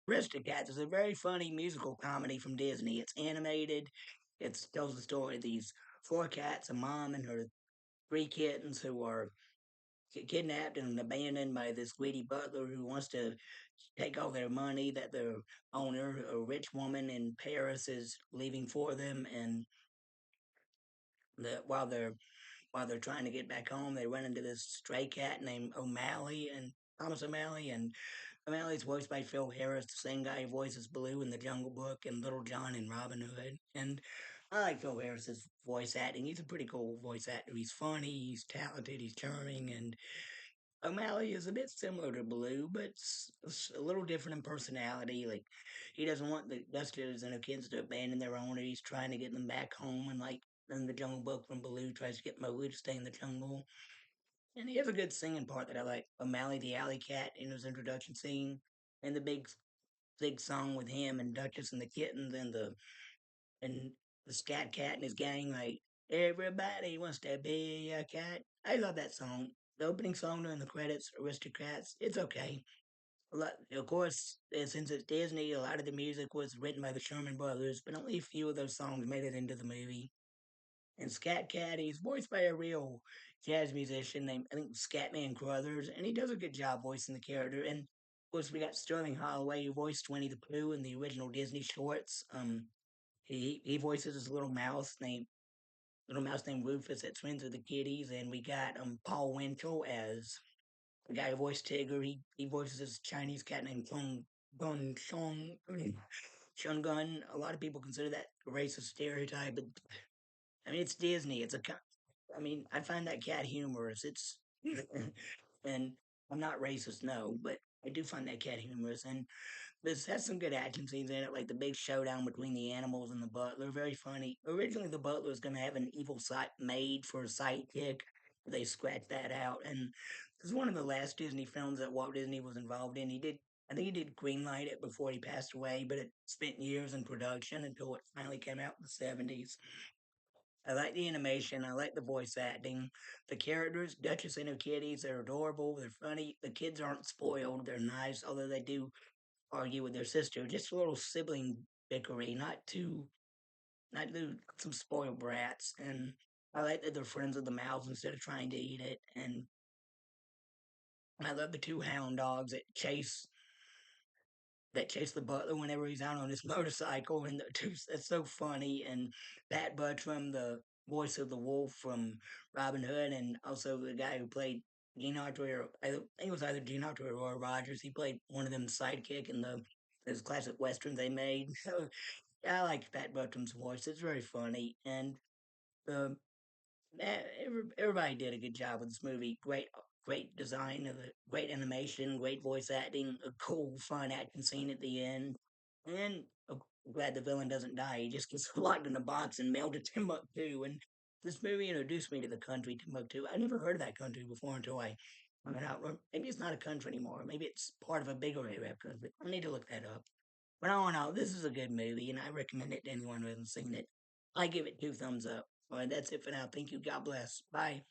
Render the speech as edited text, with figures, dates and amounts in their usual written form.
Aristocats is a very funny musical comedy from Disney. It's animated. It tells the story of these four cats, a mom and her three kittens who are kidnapped and abandoned by this greedy butler who wants to take all their money that their owner, a rich woman in Paris, is leaving for them. And while they're trying to get back home, they run into this stray cat named O'Malley and Thomas O'Malley, and O'Malley's voiced by Phil Harris, the same guy who voices Baloo in the Jungle Book and Little John in Robin Hood. And I like Phil Harris's voice acting. He's a pretty cool voice actor. He's funny, he's talented, he's charming, and O'Malley is a bit similar to Baloo, but a little different in personality. Like he doesn't want the Dusters and the kids to abandon their owner. He's trying to get them back home, and like in the Jungle Book, when Baloo tries to get Mowgli to stay in the jungle, and he has a good singing part that I like. O'Malley the alley cat in his introduction scene, and the big song with him and Duchess and the kittens and the scat cat and his gang. Like everybody wants to be a cat. I love that song. The opening song during the credits, Aristocats. It's okay. Of course, since it's Disney, a lot of the music was written by the Sherman Brothers, but only a few of those songs made it into the movie. And Scat Cat, he's voiced by a real jazz musician named, I think, Scatman Crothers, and he does a good job voicing the character. And of course, we got Sterling Holloway, who voiced Winnie the Pooh in the original Disney shorts. He voices his little mouse named Rufus that swims with the kitties, and we got Paul Winchell as the guy who voiced Tigger. He voices this Chinese cat named Gun Shong Shungun. A lot of people consider that a racist stereotype, but I mean, it's Disney. I mean, I find that cat humorous. It's and I'm not racist, no, but I do find that cat humorous. And this has some good action scenes in it, like the big showdown between the animals and the butler. Very funny. Originally, the butler was going to have an evil sight made for a sidekick. They scratched that out, and this is one of the last Disney films that Walt Disney was involved in. I think he did greenlight it before he passed away, but it spent years in production until it finally came out in the '70s. I like the animation. I like the voice acting. The characters, Duchess and her kitties, they're adorable. They're funny. The kids aren't spoiled. They're nice, although they do argue with their sister. Just a little sibling bickery, not some spoiled brats. And I like that they're friends with the mouse instead of trying to eat it. And I love the two hound dogs that chase the butler whenever he's out on his motorcycle, and the two, that's so funny. And Pat Buttram, the voice of the wolf from Robin Hood, and also the guy who played Gene Autry, or I think it was either Gene Autry or Roy Rogers. He played one of them sidekick in those classic westerns they made. So yeah, I like Pat Buttram's voice. It's very funny, and the everybody did a good job with this movie. Great design of it, great animation, great voice acting, a cool, fun action scene at the end. And I'm glad the villain doesn't die. He just gets locked in a box and mailed to Timbuktu. And this movie introduced me to the country Timbuktu. I never heard of that country before until I found out. Or maybe it's not a country anymore. Maybe it's part of a bigger Arab country. I need to look that up. But all in all, this is a good movie, and I recommend it to anyone who hasn't seen it. I give it 2 thumbs up. All right, that's it for now. Thank you. God bless. Bye.